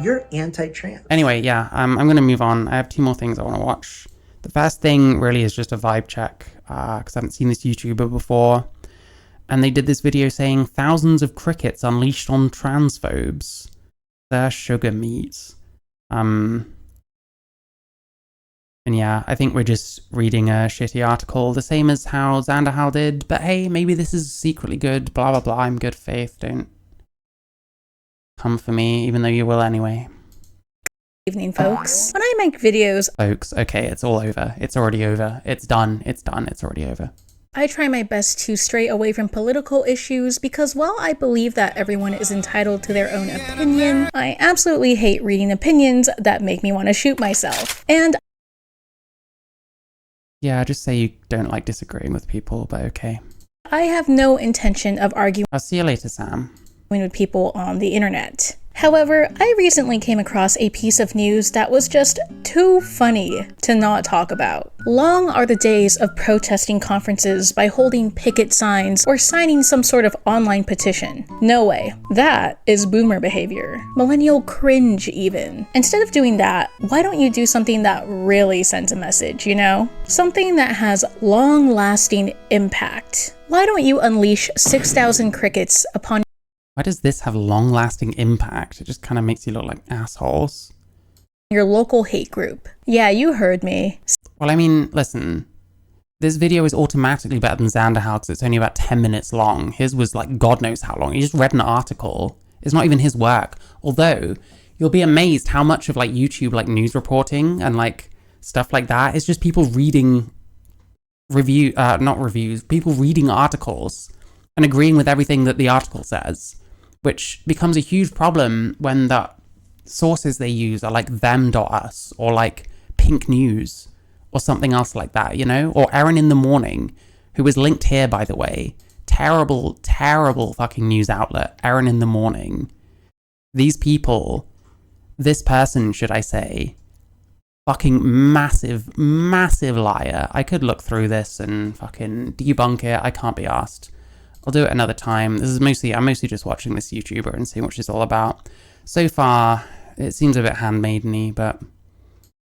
you're anti-trans. Anyway, yeah, I'm going to move on. I have 2 more things I want to watch. The first thing really is just a vibe check, because I haven't seen this YouTuber before. And they did this video saying thousands of crickets unleashed on transphobes. Their sugar meat. And yeah, I think we're just reading a shitty article, the same as how Xanderhal did. But hey, maybe this is secretly good, blah, blah, blah. I'm good faith. Don't come for me, even though you will anyway. Evening, folks. When I make videos, Folks, okay, it's all over. It's already over. It's done. It's done. It's already over. I try my best to stray away from political issues because while I believe that everyone is entitled to their own opinion, I absolutely hate reading opinions that make me want to shoot myself. And Yeah, just say you don't like disagreeing with people, but okay. I have no intention of arguing I'll see you later, Sam. with people on the internet. However, I recently came across a piece of news that was just too funny to not talk about. Long are the days of protesting conferences by holding picket signs or signing some sort of online petition. No way. That is boomer behavior. Millennial cringe even. Instead of doing that, why don't you do something that really sends a message, you know? Something that has long-lasting impact. Why don't you unleash 6,000 crickets upon Why does this have long-lasting impact? It just kind of makes you look like assholes. your local hate group? Yeah, you heard me. Well, I mean, listen. This video is automatically better than Xanderhal because it's only about 10 minutes long. His was like God knows how long. He just read an article. It's not even his work. Although, you'll be amazed how much of like YouTube like news reporting and like stuff like that is just people reading people reading articles and agreeing with everything that the article says, which becomes a huge problem when the sources they use are like them.us or like Pink News or something else like that, you know? Or Erin in the Morning, who is linked here, by the way. Terrible, terrible fucking news outlet, Erin in the Morning. These people, this person, should I say, fucking massive, massive liar. I could look through this and fucking debunk it. I can't be asked. I'll do it another time. I'm mostly just watching this YouTuber and seeing what she's all about. So far, it seems a bit handmaiden-y, but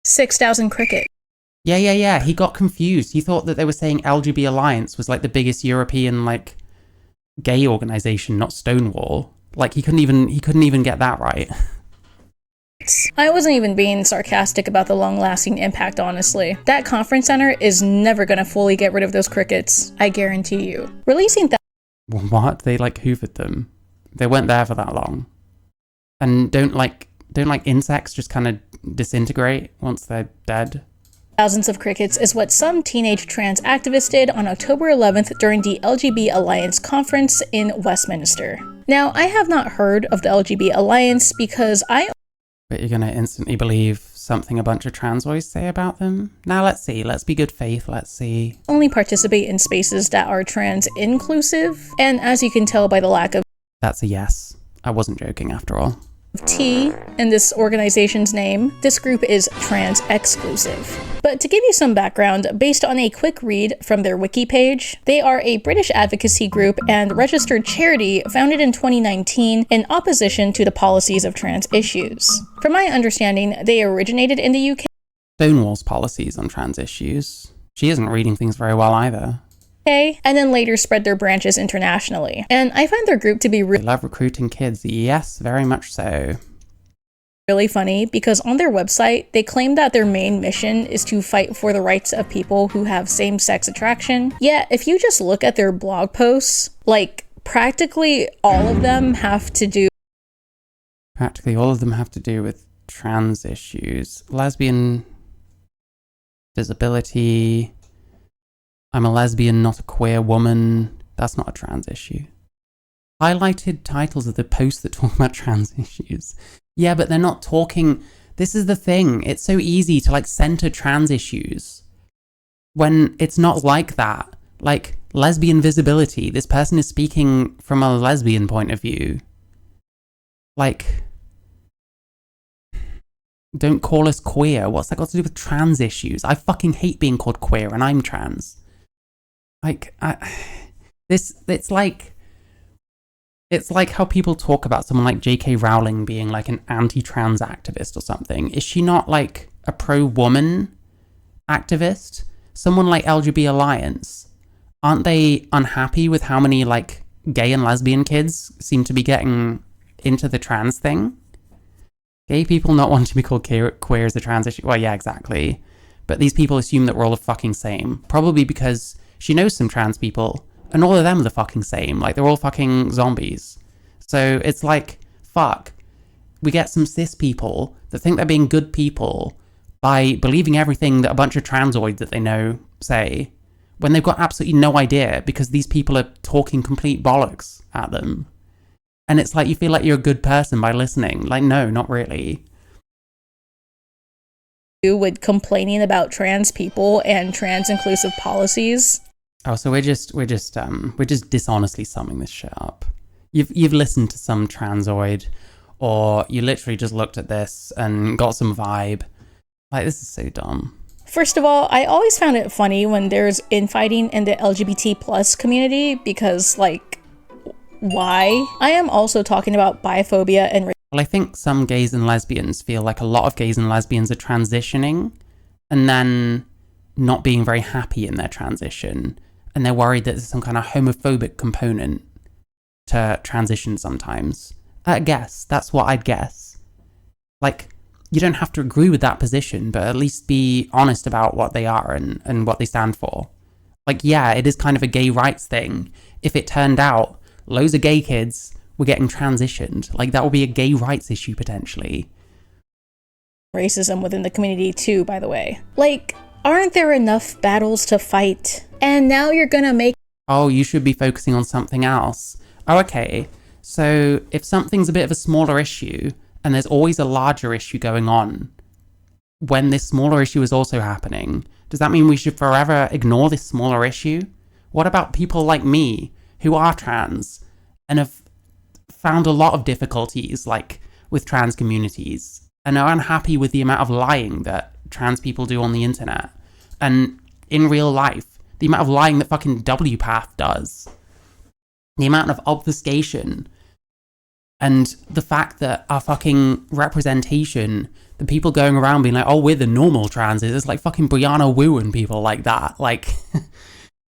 6,000 cricket. Yeah. He got confused. He thought that they were saying LGB Alliance was like the biggest European like gay organization, not Stonewall. Like he couldn't even get that right. I wasn't even being sarcastic about the long-lasting impact, honestly. That conference center is never gonna fully get rid of those crickets, I guarantee you. Releasing What? They like hoovered them. They weren't there for that long. And don't insects just kind of disintegrate once they're dead? thousands of crickets is what some teenage trans activists did on October 11th during the LGB Alliance conference in Westminster. Now, I have not heard of the LGB Alliance because But you're gonna instantly believe something a bunch of trans boys say about them? Now let's see, let's be good faith, let's see. only participate in spaces that are trans inclusive, and as you can tell by the lack of That's a yes. I wasn't joking after all. T in this organization's name, this group is trans exclusive. But to give you some background, based on a quick read from their wiki page, they are a British advocacy group and registered charity founded in 2019 in opposition to the policies of trans issues. From my understanding, they originated in the UK Stonewall's policies on trans issues. She isn't reading things very well either. and then later spread their branches internationally. And I find their group to be They love recruiting kids. Yes, very much so. really funny because on their website, they claim that their main mission is to fight for the rights of people who have same-sex attraction. Yet, if you just look at their blog posts, like, practically all of them have to do with trans issues. Lesbian visibility. I'm a lesbian, not a queer woman. That's not a trans issue. Highlighted titles of the posts that talk about trans issues. Yeah, but they're not talking... This is the thing. It's so easy to, like, center trans issues when it's not like that. Like, lesbian visibility. This person is speaking from a lesbian point of view. Like... Don't call us queer. What's that got to do with trans issues? I fucking hate being called queer and I'm trans. Like, it's like... It's like how people talk about someone like J.K. Rowling being like an anti-trans activist or something. Is she not like a pro-woman activist? Someone like LGB Alliance, aren't they unhappy with how many like gay and lesbian kids seem to be getting into the trans thing? Gay people not wanting to be called queer is a trans issue. Well, yeah, exactly. But these people assume that we're all the fucking same. Probably because she knows some trans people, and all of them are the fucking same. Like, they're all fucking zombies. So it's like, fuck. We get some cis people that think they're being good people by believing everything that a bunch of transoids that they know say, when they've got absolutely no idea because these people are talking complete bollocks at them. And it's like, you feel like you're a good person by listening. Like, no, not really. With complaining about trans people and trans inclusive policies. Oh, so we're just dishonestly summing this shit up. You've listened to some transoid, or you literally just looked at this and got some vibe. Like, this is so dumb. First of all, I always found it funny when there's infighting in the LGBT plus community because, like, why? I am also talking about biphobia and well, I think some gays and lesbians feel like a lot of gays and lesbians are transitioning and then not being very happy in their transition. And they're worried that there's some kind of homophobic component to transition sometimes. I guess. That's what I'd guess. Like, you don't have to agree with that position, but at least be honest about what they are and what they stand for. Like, yeah, it is kind of a gay rights thing. If it turned out loads of gay kids were getting transitioned, like, that would be a gay rights issue potentially. Racism within the community too, by the way. Like, aren't there enough battles to fight? And now you're gonna make... Oh, you should be focusing on something else. Oh, okay. So if something's a bit of a smaller issue, and there's always a larger issue going on, when this smaller issue is also happening, does that mean we should forever ignore this smaller issue? What about people like me, who are trans, and have found a lot of difficulties, like, with trans communities, and are unhappy with the amount of lying that trans people do on the internet, and in real life, the amount of lying that fucking WPATH does, the amount of obfuscation, and the fact that our fucking representation, the people going around being like, oh, we're the normal transes, it's like fucking Brianna Wu and people like that. Like,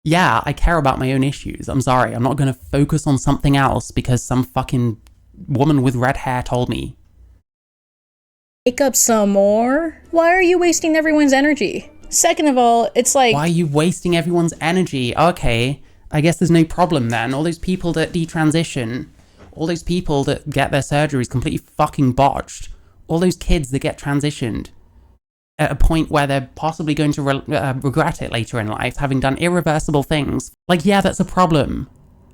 yeah, I care about my own issues. I'm sorry, I'm not going to focus on something else because some fucking woman with red hair told me. Make up some more? Why are you wasting everyone's energy? Second of all, it's like... Why are you wasting everyone's energy? Okay, I guess there's no problem then. All those people that detransition, all those people that get their surgeries completely fucking botched, all those kids that get transitioned at a point where they're possibly going to regret it later in life, having done irreversible things. Like, yeah, that's a problem.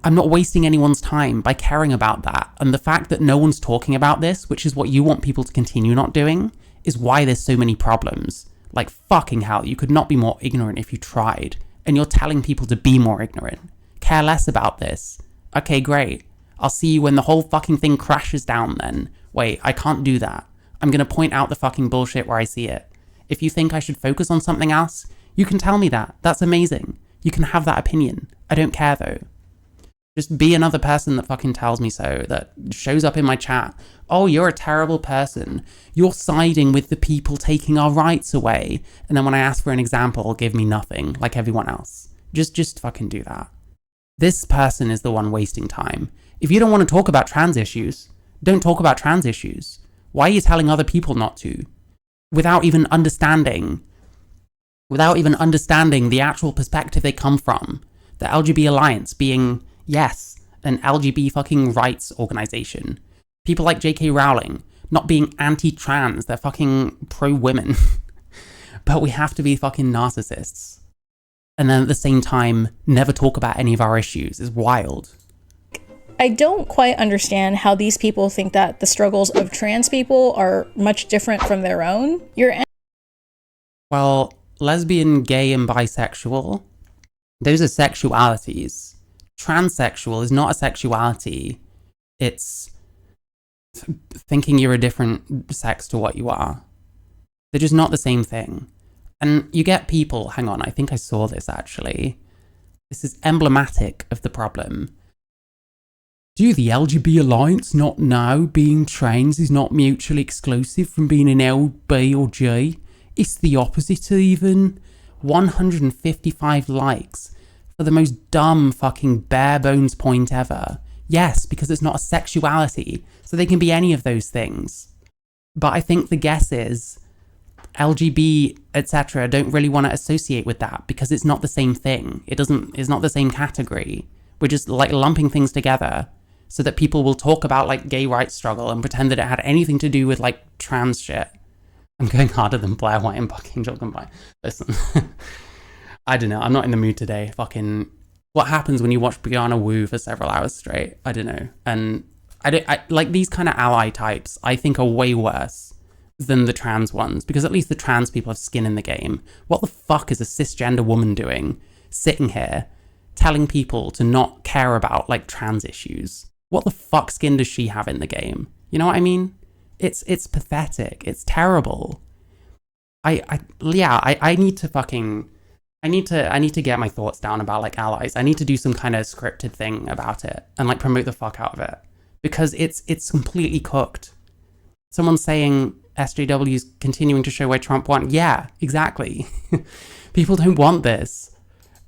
I'm not wasting anyone's time by caring about that. And the fact that no one's talking about this, which is what you want people to continue not doing, is why there's so many problems. Like, fucking hell, you could not be more ignorant if you tried. And you're telling people to be more ignorant. Care less about this. Okay, great. I'll see you when the whole fucking thing crashes down then. Wait, I can't do that. I'm gonna point out the fucking bullshit where I see it. If you think I should focus on something else, you can tell me that. That's amazing. You can have that opinion. I don't care though. Just be another person that fucking tells me so, that shows up in my chat. Oh, you're a terrible person. You're siding with the people taking our rights away. And then when I ask for an example, give me nothing, like everyone else. Just fucking do that. This person is the one wasting time. If you don't want to talk about trans issues, don't talk about trans issues. Why are you telling other people not to? Without even understanding the actual perspective they come from. The LGB Alliance being, yes, an LGB fucking rights organization. People like J.K. Rowling not being anti-trans, they're fucking pro-women. But we have to be fucking narcissists. And then at the same time, never talk about any of our issues is wild. I don't quite understand how these people think that the struggles of trans people are much different from their own. Well, lesbian, gay, and bisexual, those are sexualities. Transsexual is not a sexuality. It's thinking you're a different sex to what you are. They're just not the same thing. And you get people, hang on, I think I saw this actually. This is emblematic of the problem. Do the LGB Alliance not know being trans is not mutually exclusive from being an L, B or G? It's the opposite even. 155 likes for the most dumb fucking bare bones point ever. Yes, because it's not a sexuality, so they can be any of those things. But I think the guess is LGB, etc. don't really want to associate with that because it's not the same thing. It's not the same category. We're just like lumping things together so that people will talk about like gay rights struggle and pretend that it had anything to do with like trans shit. I'm going harder than Blair White and Buckinghamshire combined. Listen, I don't know. I'm not in the mood today. Fucking, what happens when you watch Brianna Wu for several hours straight? I don't know. And I like these kind of ally types, I think are way worse than the trans ones, because at least the trans people have skin in the game. What the fuck is a cisgender woman doing, sitting here, telling people to not care about, like, trans issues? What the fuck skin does she have in the game? You know what I mean? It's pathetic. It's terrible. I need to get my thoughts down about, like, allies. I need to do some kind of scripted thing about it and, like, promote the fuck out of it, because it's completely cooked. Someone saying SJW's continuing to show why Trump won. Yeah, exactly. People don't want this.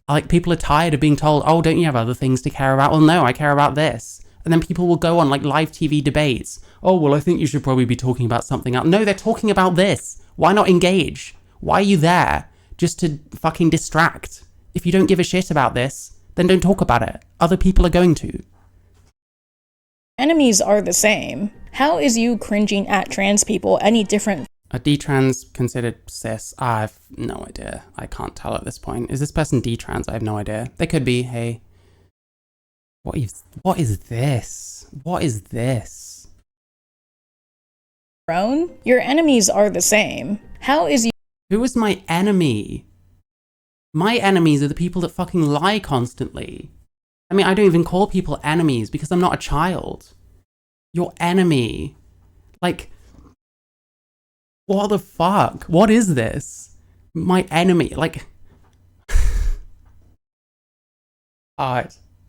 Like, people are tired of being told, oh, don't you have other things to care about? Well, no, I care about this. And then people will go on, like, live TV debates. Oh, well, I think you should probably be talking about something else. No, they're talking about this. Why not engage? Why are you there? Just to fucking distract. If you don't give a shit about this, then don't talk about it. Other people are going to. Enemies are the same. How is you cringing at trans people any different? Are D-trans considered cis? I've no idea. I can't tell at this point. Is this person D-trans? I have no idea. They could be. Hey. What is this? What is this? Your enemies are the same. How is you... Who is my enemy? My enemies are the people that fucking lie constantly. I mean, I don't even call people enemies because I'm not a child. Your enemy. Like, what the fuck? What is this? My enemy. Like,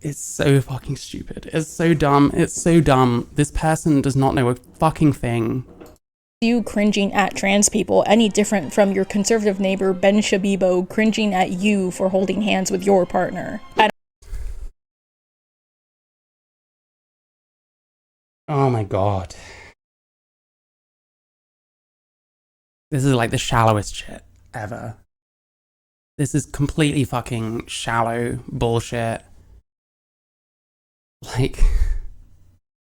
it's so fucking stupid. It's so dumb. It's so dumb. This person does not know a fucking thing. You cringing at trans people any different from your conservative neighbor Ben Shabibo cringing at you for holding hands with your partner? Oh my god. This is like the shallowest shit ever. This is completely fucking shallow bullshit. Like,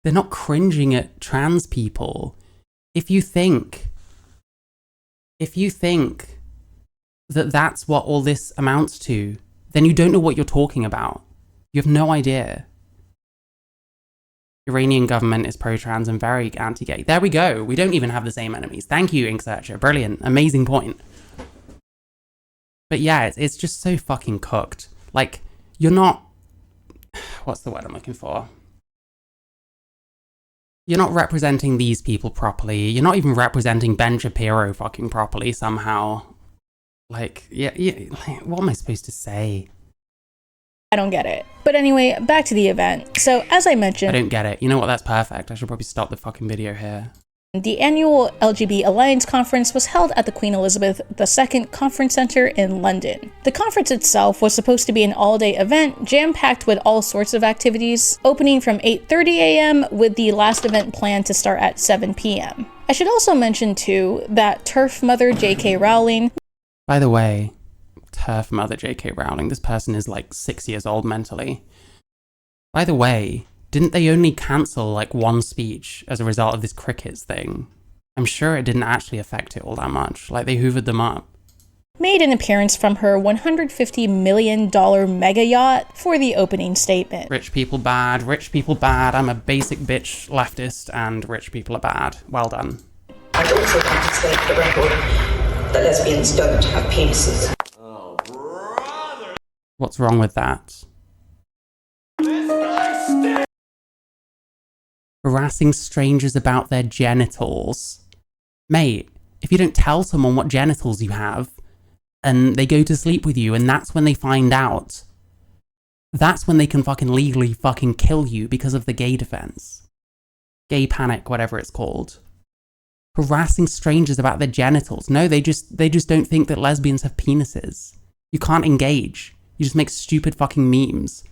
they're not cringing at trans people. If you think that that's what all this amounts to, then you don't know what you're talking about. You have no idea. Iranian government is pro-trans and very anti-gay. There we go. We don't even have the same enemies. Thank you, Inksearcher. Brilliant. Amazing point. But yeah, it's just so fucking cooked. Like, you're not... What's the word I'm looking for? You're not representing these people properly. You're not even representing Ben Shapiro fucking properly somehow. Like, yeah, like, what am I supposed to say? I don't get it. But anyway, back to the event. So, as I mentioned... I don't get it. You know what? That's perfect. I should probably stop the fucking video here. The annual LGB Alliance conference was held at the Queen Elizabeth II Conference Centre in London. The conference itself was supposed to be an all-day event, jam-packed with all sorts of activities, opening from 8:30 a.m. with the last event planned to start at 7 p.m. I should also mention, too, that TERF mother J.K. Rowling... By the way, TERF mother J.K. Rowling, this person is like 6 years old mentally. By the way, didn't they only cancel like one speech as a result of this crickets thing? I'm sure it didn't actually affect it all that much. Like, they hoovered them up. Made an appearance from her $150 million mega yacht for the opening statement. Rich people bad, rich people bad. I'm a basic bitch leftist and rich people are bad. Well done. I also want to state for the record that lesbians don't have penises. Oh, brother! What's wrong with that? Harassing strangers about their genitals. Mate, if you don't tell someone what genitals you have, and they go to sleep with you, and that's when they find out, that's when they can fucking legally fucking kill you because of the gay defense. Gay panic, whatever it's called. Harassing strangers about their genitals. No, they just don't think that lesbians have penises. You can't engage. You just make stupid fucking memes.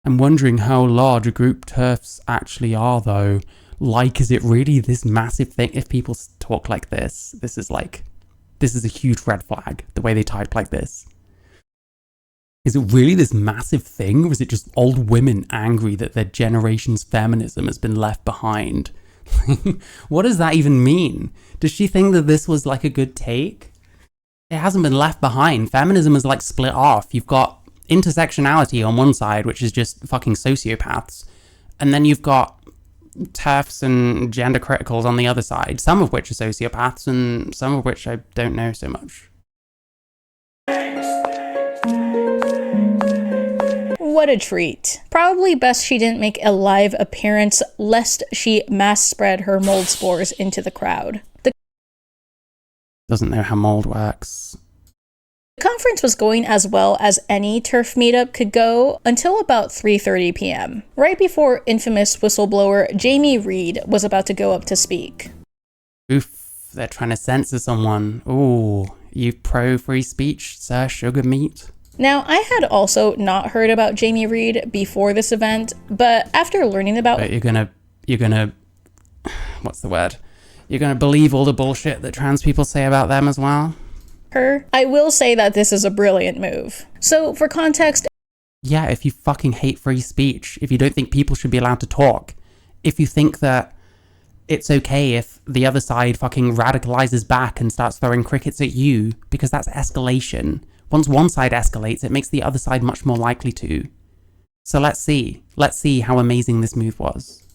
I'm wondering how large a group TERFs actually are, though. Like, is it really this massive thing? If people talk like this is a huge red flag, the way they type like this. Is it really this massive thing, or is it just old women angry that their generation's feminism has been left behind? What does that even mean? Does she think that this was like a good take? It hasn't been left behind. Feminism is like split off. You've got intersectionality on one side, which is just fucking sociopaths. And then you've got TERFs and gender criticals on the other side, some of which are sociopaths and some of which I don't know so much. What a treat. Probably best she didn't make a live appearance lest she mass spread her mold spores into the crowd. The Doesn't know how mold works. conference was going as well as any TERF meetup could go until about 3:30 p.m., right before infamous whistleblower Jamie Reed was about to go up to speak. Oof, they're trying to censor someone. Ooh, you pro free speech, Sir Sugar Meat? Now, I had also not heard about Jamie Reed before this event, but after learning about But you're gonna, what's the word? You're gonna believe all the bullshit that trans people say about them as well? her, I will say that this is a brilliant move. So, for context, Yeah, if you fucking hate free speech, if you don't think people should be allowed to talk, if you think that it's okay if the other side fucking radicalizes back and starts throwing crickets at you, because that's escalation. Once one side escalates, it makes the other side much more likely to. So let's see how amazing this move was.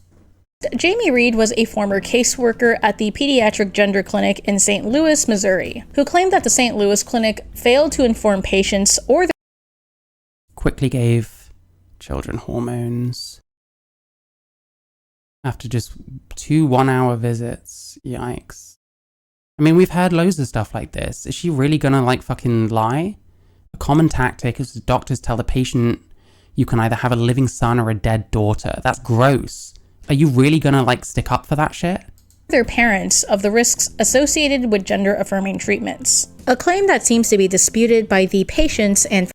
Jamie Reed was a former caseworker at the Pediatric Gender Clinic in St. Louis, Missouri, who claimed that the St. Louis clinic failed to inform patients or Quickly gave children hormones. After just 2 1-hour visits. Yikes. I mean, we've heard loads of stuff like this. Is she really gonna, like, fucking lie? A common tactic is doctors tell the patient you can either have a living son or a dead daughter. That's gross. Are you really gonna, like, stick up for that shit? their parents of the risks associated with gender-affirming treatments. A claim that seems to be disputed by the patients and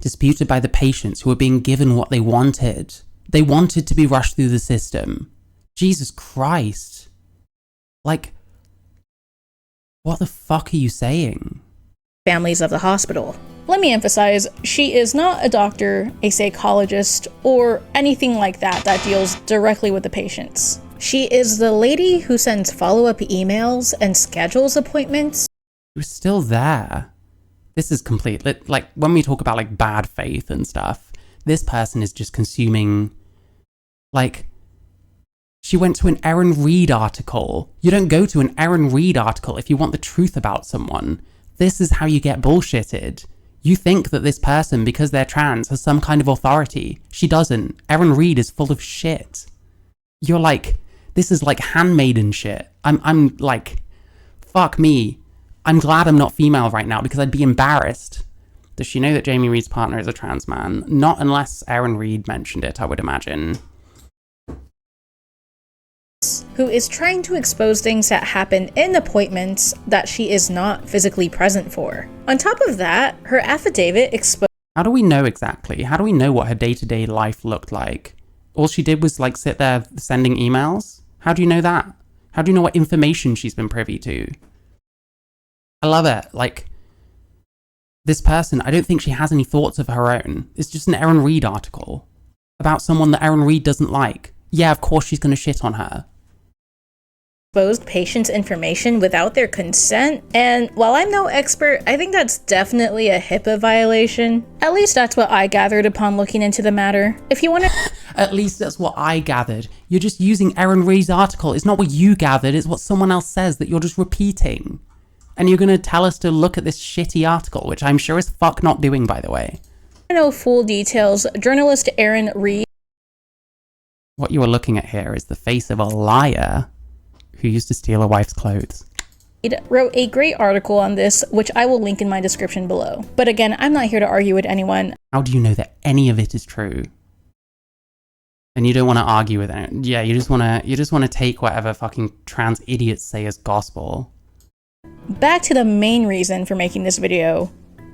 Disputed by the patients who were being given what they wanted. They wanted to be rushed through the system. Jesus Christ. Like, what the fuck are you saying? families of the hospital. Let me emphasize, she is not a doctor, a psychologist, or anything like that that deals directly with the patients. She is the lady who sends follow-up emails and schedules appointments. We're still there. This is complete. Like, when we talk about, like, bad faith and stuff, this person is just consuming, like, she went to an Erin Reed article. You don't go to an Erin Reed article if you want the truth about someone. This is how you get bullshitted. You think that this person, because they're trans, has some kind of authority. She doesn't. Erin Reed is full of shit. You're like, this is like handmaiden shit. I'm like, fuck me. I'm glad I'm not female right now because I'd be embarrassed. Does she know that Jamie Reed's partner is a trans man? Not unless Erin Reed mentioned it, I would imagine. Who is trying to expose things that happen in appointments that she is not physically present for. On top of that, her affidavit exposed. How do we know exactly? How do we know what her day-to-day life looked like? All she did was, like, sit there sending emails? How do you know that? How do you know what information she's been privy to? I love it. Like, this person, I don't think she has any thoughts of her own. It's just an Erin Reed article about someone that Erin Reed doesn't like. Yeah, of course she's gonna shit on her. Exposed patients' information without their consent, and while I'm no expert, I think that's definitely a HIPAA violation. At least that's what I gathered upon looking into the matter. If you want to At least that's what I gathered. You're just using Erin Reed's article. It's not what you gathered, it's what someone else says that you're just repeating. And you're gonna tell us to look at this shitty article, which I'm sure as fuck not doing, by the way. know full details, journalist Erin Reed What you are looking at here is the face of a liar who used to steal a wife's clothes. wrote a great article on this, which I will link in my description below. But again, I'm not here to argue with anyone. How do you know that any of it is true? And you don't want to argue with it. Yeah, you just want to take whatever fucking trans idiots say as gospel. Back to the main reason for making this video,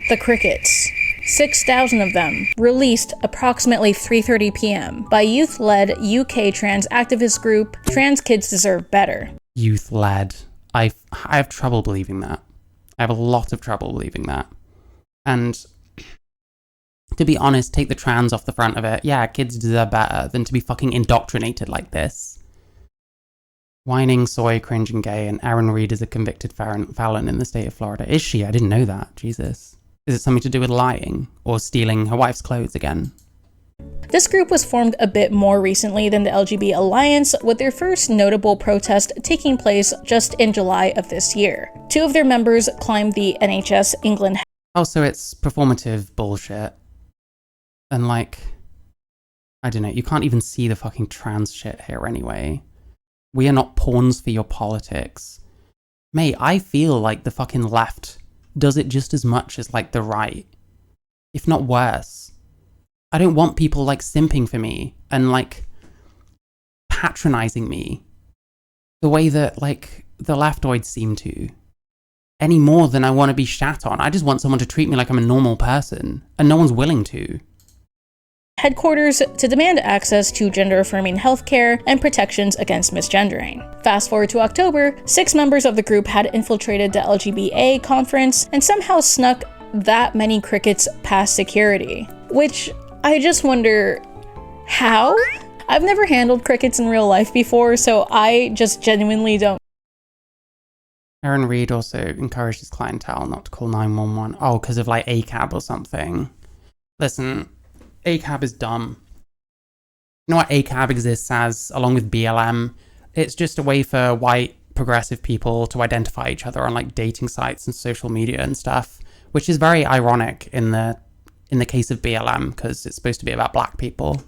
the crickets. 6,000 of them, released approximately 3:30 p.m. by youth-led UK trans activist group Trans Kids Deserve Better. Youth-led. I have trouble believing that. I have a lot of trouble believing that. And to be honest, take the trans off the front of it. Yeah, kids deserve better than to be fucking indoctrinated like this. Whining, soy, cringe, and gay, and Erin Reed is a convicted felon in the state of Florida. Is she? I didn't know that. Jesus. Is it something to do with lying? Or stealing her wife's clothes again? This group was formed a bit more recently than the LGB Alliance, with their first notable protest taking place just in July of this year. 2 of their members climbed the NHS England. Oh, so it's performative bullshit. And like, I don't know, you can't even see the fucking trans shit here anyway. We are not pawns for your politics. Mate, I feel like the fucking left does it just as much as like the right, if not worse. I don't want people like simping for me and like patronizing me the way that like the leftoids seem to, any more than I want to be shat on. I just want someone to treat me like I'm a normal person, and no one's willing to. Headquarters to demand access to gender-affirming healthcare and protections against misgendering. Fast forward to October, 6 members of the group had infiltrated the LGBA conference and somehow snuck that many crickets past security. Which, I just wonder, how? I've never handled crickets in real life before, so I just genuinely don't. Erin Reed also encouraged his clientele not to call 911. Oh, because of like ACAB or something. Listen, ACAB is dumb. You know what ACAB exists as, along with BLM? It's just a way for white progressive people to identify each other on like dating sites and social media and stuff, which is very ironic in the case of BLM, because it's supposed to be about black people.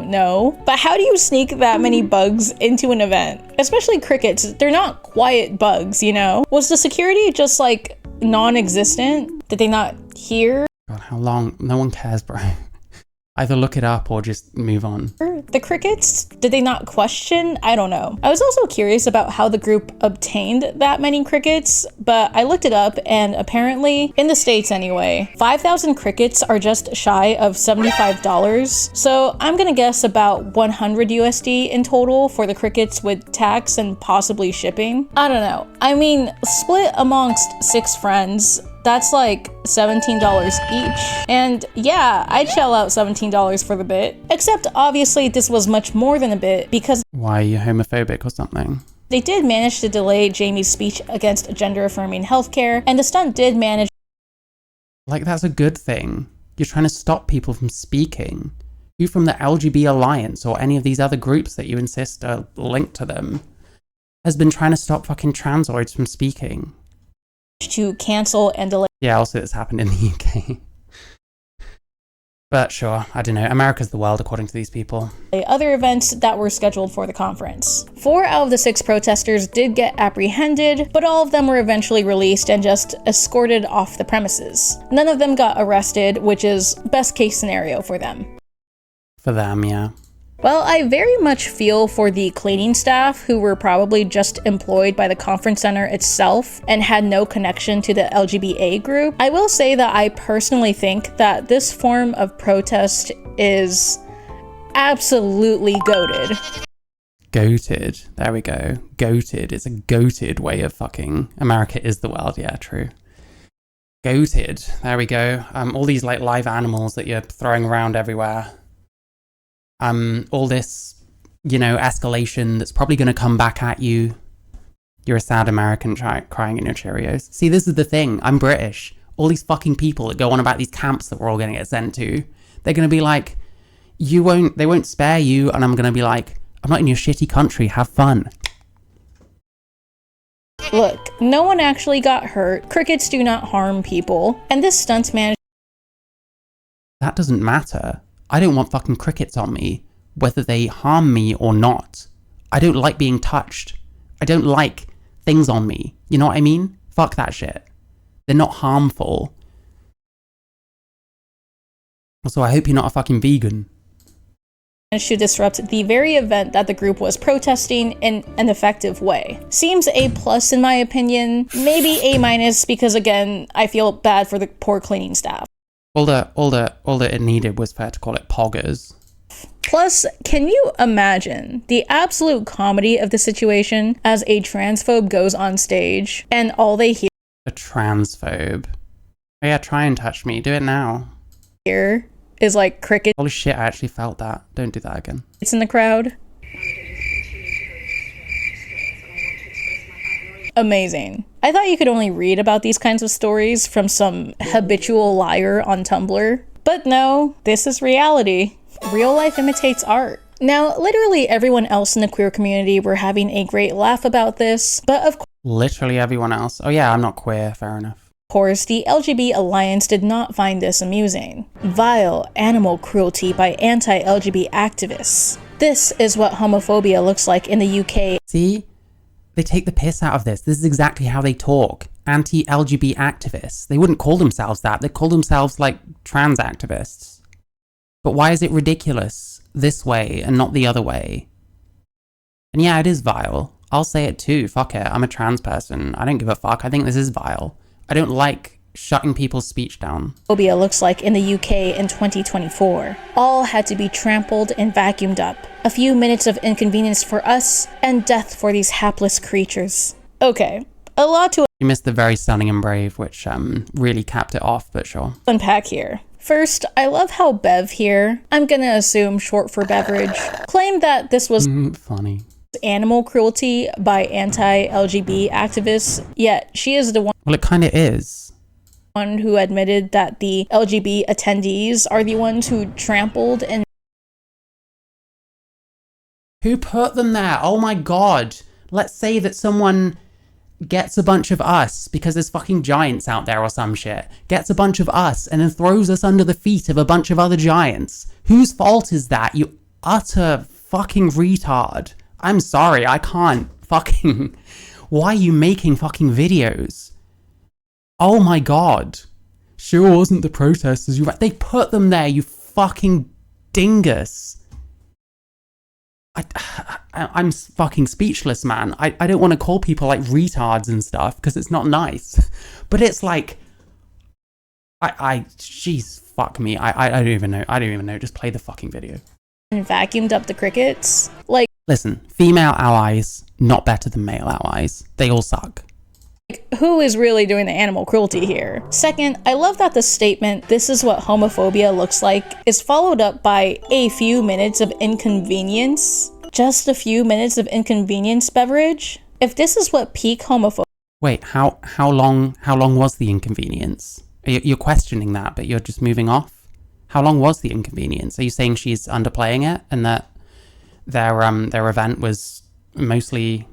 No, but how do you sneak that many bugs into an event? Especially crickets, they're not quiet bugs, you know? Was the security just like non-existent? Did they not hear? God, how long? No one cares, bro. Either look it up or just move on. The crickets? Did they not question? I don't know. I was also curious about how the group obtained that many crickets, but I looked it up and apparently, in the States anyway, 5,000 crickets are just shy of $75. So I'm gonna guess about 100 USD in total for the crickets with tax and possibly shipping. I don't know. I mean, split amongst 6 friends, that's like $17 each. And yeah, I'd shell out $17 for the bit. Except obviously this was much more than a bit because why, are you homophobic or something? They did manage to delay Jamie's speech against gender-affirming healthcare, and the stunt did manage. Like, that's a good thing. You're trying to stop people from speaking. Who from the LGB Alliance or any of these other groups that you insist are linked to them has been trying to stop fucking transoids from speaking? To cancel and delay. Yeah, also it's happened in the UK. But sure, I don't know. America's the world, according to these people. Other events that were scheduled for the conference. 4 out of the 6 protesters did get apprehended, but all of them were eventually released and just escorted off the premises. None of them got arrested, which is best case scenario for them. For them, yeah. Well, I very much feel for the cleaning staff who were probably just employed by the conference center itself and had no connection to the LGBA group. I will say that I personally think that this form of protest is absolutely goated. Goated. There we go. Goated. It's a goated way of fucking. America is the world. Yeah, true. Goated. There we go. All these like live animals that you're throwing around everywhere. All this, you know, escalation that's probably going to come back at you. You're a sad American crying in your Cheerios. See, this is the thing. I'm British. All these fucking people that go on about these camps that we're all going to get sent to, they're going to be like, they won't spare you. And I'm going to be like, I'm not in your shitty country. Have fun. Look, no one actually got hurt. Crickets do not harm people. And this stunt managed. That doesn't matter. I don't want fucking crickets on me, whether they harm me or not. I don't like being touched. I don't like things on me. You know what I mean? Fuck that shit. They're not harmful. Also, I hope you're not a fucking vegan. To disrupt the very event that the group was protesting in an effective way. Seems A+ in my opinion, maybe A- because again, I feel bad for the poor cleaning staff. All that it needed was for her to call it poggers. Plus, can you imagine the absolute comedy of the situation as a transphobe goes on stage and all they A transphobe. Oh yeah, try and touch me. Do it now. hear is like crickets Holy shit, I actually felt that. Don't do that again. in the crowd? Amazing. I thought you could only read about these kinds of stories from some habitual liar on Tumblr. But no, this is reality. Real life imitates art. Now, literally everyone else in the queer community were having a great laugh about this, but of Literally everyone else. Oh yeah, I'm not queer, fair enough. course, the LGB Alliance did not find this amusing. Vile animal cruelty by anti-LGB activists. This is what homophobia looks like in the UK. See? They take the piss out of this. This is exactly how they talk. Anti-LGB activists. They wouldn't call themselves that. They'd call themselves, like, trans activists. But why is it ridiculous this way and not the other way? And yeah, it is vile. I'll say it too. Fuck it. I'm a trans person. I don't give a fuck. I think this is vile. I don't like shutting people's speech down. Phobia looks like in the UK in 2024. All had to be trampled and vacuumed up. A few minutes of inconvenience for us, and death for these hapless creatures. Okay, a lot to You missed the very stunning and brave, which really capped it off, but sure. unpack here. First, I love how Bev here, I'm gonna assume short for beverage, claimed that this was Funny. animal cruelty by anti-LGB activists, yet she is the Well, it kind of is. one who admitted that the LGB attendees are the ones who trampled and Who put them there? Oh my god. Let's say that someone gets a bunch of us, because there's fucking giants out there or some shit, gets a bunch of us and then throws us under the feet of a bunch of other giants. Whose fault is that, you utter fucking retard? I'm sorry, I can't fucking... Why are you making fucking videos? Oh my god. Sure wasn't the protesters, they put them there, you fucking dingus. I'm fucking speechless, man. I don't want to call people like retards and stuff because it's not nice. But it's like, jeez, fuck me. I don't even know. I don't even know. Just play the fucking video. vacuumed up the crickets. Like, Listen, female allies, not better than male allies. They all suck. who is really doing the animal cruelty here? Second, I love that the statement, "this is what homophobia looks like," is followed up by a few minutes of inconvenience. Just a few minutes of inconvenience, beverage? If this is what peak homophobia Wait, how long was the inconvenience? You're questioning that, but you're just moving off? How long was the inconvenience? Are you saying she's underplaying it and that their event was mostly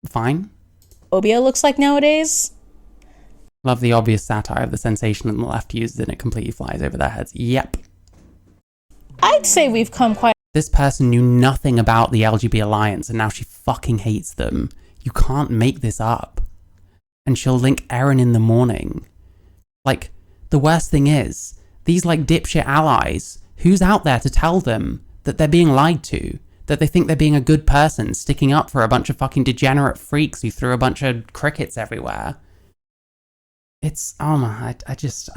fine? looks like nowadays? Love the obvious satire of the sensation that the left uses and it completely flies over their heads. Yep. I'd say we've come quite This person knew nothing about the LGB Alliance and now she fucking hates them. You can't make this up. And she'll link Erin in the morning. Like, the worst thing is, these like dipshit allies, who's out there to tell them that they're being lied to? That they think they're being a good person, sticking up for a bunch of fucking degenerate freaks who threw a bunch of crickets everywhere. It's, oh my, I just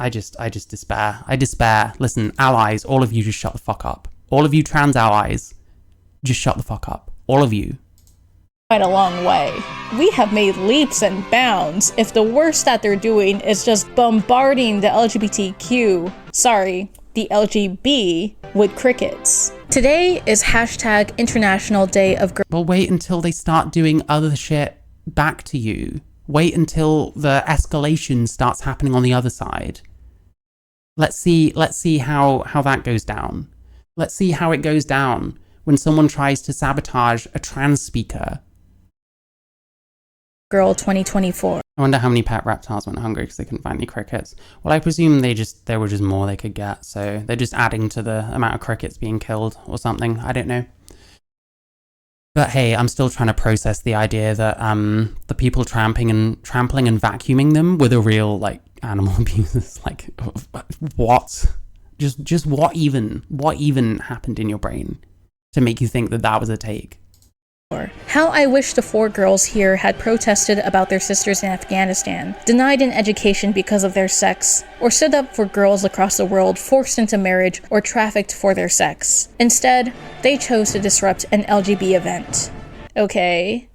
despair. I despair. Listen, allies, all of you just shut the fuck up. All of you trans allies, just shut the fuck up. All of you. a long way. We have made leaps and bounds if the worst that they're doing is just bombarding the the LGB with crickets. Today is hashtag International Day of Girls. Well, wait until they start doing other shit back to you. Wait until the escalation starts happening on the other side. Let's see how that goes down. Let's see how it goes down when someone tries to sabotage a trans speaker. Girl 2024. I wonder how many pet reptiles went hungry because they couldn't find any crickets. Well, I presume there were just more they could get, so they're just adding to the amount of crickets being killed or something. I don't know. But hey, I'm still trying to process the idea that the people trampling and vacuuming them were the real like animal abusers. Like, what? Just what even happened in your brain to make you think that that was a take? How I wish the 4 girls here had protested about their sisters in Afghanistan, denied an education because of their sex, or stood up for girls across the world forced into marriage or trafficked for their sex. Instead, they chose to disrupt an LGB event. Okay,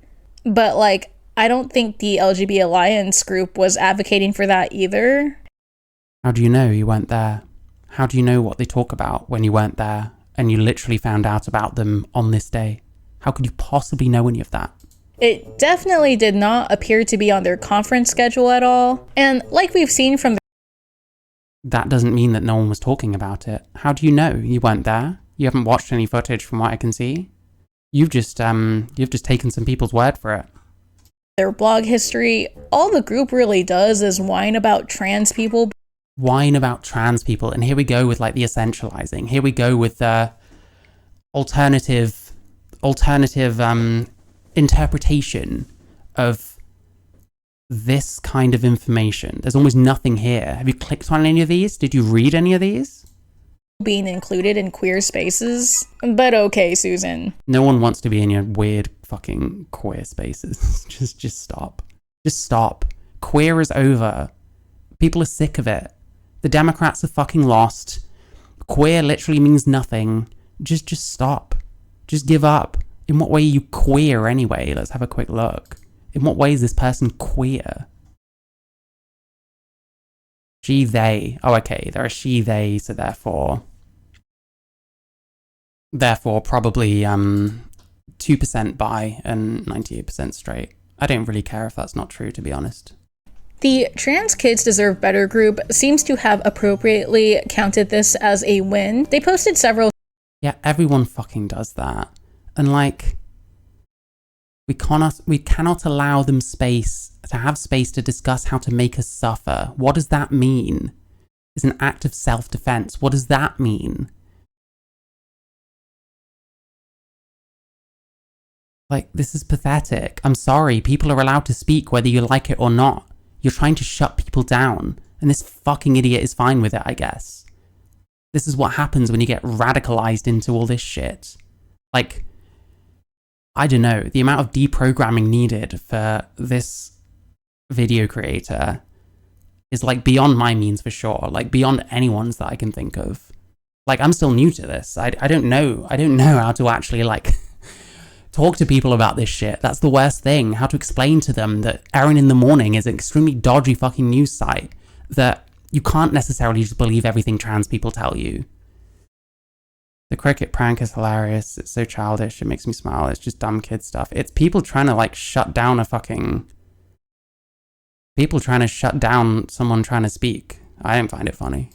but like, I don't think the LGB Alliance group was advocating for that either. How do you know you weren't there? How do you know what they talk about when you weren't there and you literally found out about them on this day? How could you possibly know any of that? It definitely did not appear to be on their conference schedule at all. And like we've seen from That doesn't mean that no one was talking about it. How do you know? You weren't there? You haven't watched any footage from what I can see? You've just taken some people's word for it. their blog history, all the group really does is whine about trans people. Whine about trans people, and here we go with like the essentializing. Here we go with the alternative interpretation of this kind of information. There's almost nothing here. Have you clicked on any of these? Did you read any of these? Being included in queer spaces. But okay, Susan. No one wants to be in your weird fucking queer spaces. just stop. Just stop. Queer is over. People are sick of it. The Democrats are fucking lost. Queer literally means nothing. Just stop. Just give up. In what way are you queer anyway? Let's have a quick look. In what way is this person queer? She, they. Oh, okay. They're a she, they, so therefore probably 2% bi and 98% straight. I don't really care if that's not true, to be honest. The Trans Kids Deserve Better group seems to have appropriately counted this as a win. They posted several. Yeah, everyone fucking does that. And like, we cannot allow them space to discuss how to make us suffer. What does that mean? It's an act of self-defense. What does that mean? Like, this is pathetic. I'm sorry, people are allowed to speak whether you like it or not. You're trying to shut people down, and this fucking idiot is fine with it, I guess. This is what happens when you get radicalized into all this shit. Like, I don't know, the amount of deprogramming needed for this video creator is like beyond my means for sure, like beyond anyone's that I can think of. Like, I'm still new to this. I don't know how to actually like talk to people about this shit. That's the worst thing. How to explain to them that Erin in the Morning is an extremely dodgy fucking news site, that you can't necessarily just believe everything trans people tell you. The cricket prank is hilarious. It's so childish. It makes me smile. It's just dumb kid stuff. It's people trying to like shut down someone trying to speak. I don't find it funny.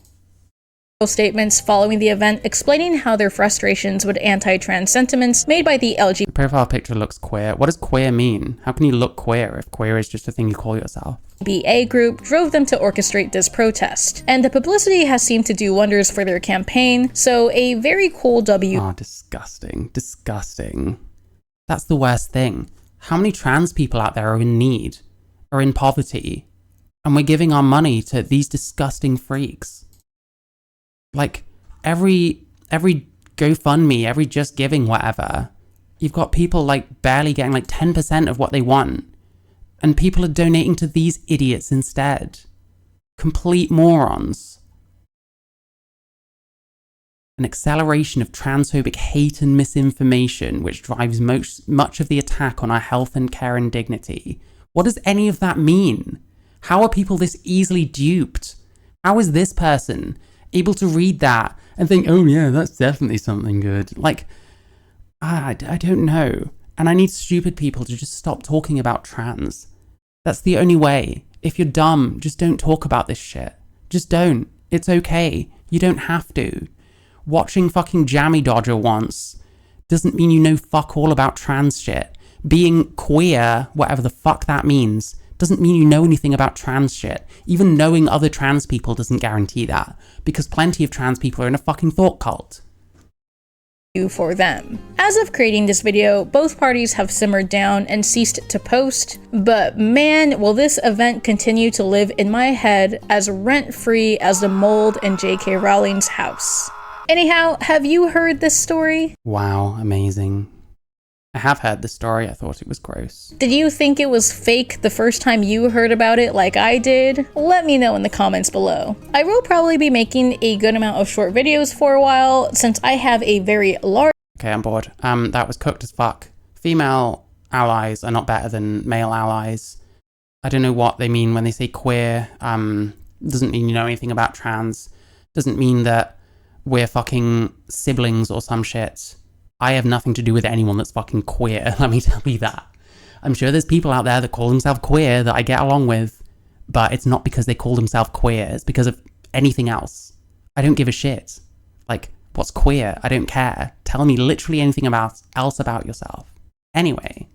Statements following the event explaining how their frustrations with anti-trans sentiments made by the The profile picture looks queer. What does queer mean? How can you look queer if queer is just a thing you call yourself? LGBA group drove them to orchestrate this protest. And the publicity has seemed to do wonders for their campaign, so a very cool W. Oh, disgusting. Disgusting. That's the worst thing. How many trans people out there are in need, are in poverty, and we're giving our money to these disgusting freaks? Like, every GoFundMe, every Just Giving, whatever, you've got people like barely getting like 10% of what they want. And people are donating to these idiots instead. Complete morons. An acceleration of transphobic hate and misinformation, which drives much of the attack on our health and care and dignity. What does any of that mean? How are people this easily duped? How is this person able to read that and think, oh yeah, that's definitely something good? Like, I don't know. And I need stupid people to just stop talking about trans. That's the only way. If you're dumb, just don't talk about this shit. Just don't. It's okay. You don't have to. Watching fucking Jammy Dodger once doesn't mean you know fuck all about trans shit. Being queer, whatever the fuck that means, doesn't mean you know anything about trans shit. Even knowing other trans people doesn't guarantee that, because plenty of trans people are in a fucking thought cult. for them. As of creating this video, both parties have simmered down and ceased to post, but man, will this event continue to live in my head as rent-free as the mold in J.K. Rowling's house. Anyhow, have you heard this story? Wow, amazing. I have heard the story. I thought it was gross. Did you think it was fake the first time you heard about it like I did? Let me know in the comments below. I will probably be making a good amount of short videos for a while, since I have a very large— Okay, I'm bored. That was cooked as fuck. Female allies are not better than male allies. I don't know what they mean when they say queer. Doesn't mean you know anything about trans. Doesn't mean that we're fucking siblings or some shit. I have nothing to do with anyone that's fucking queer, let me tell you that. I'm sure there's people out there that call themselves queer that I get along with, but it's not because they call themselves queer, it's because of anything else. I don't give a shit. Like, what's queer? I don't care. Tell me literally anything else about yourself. Anyway,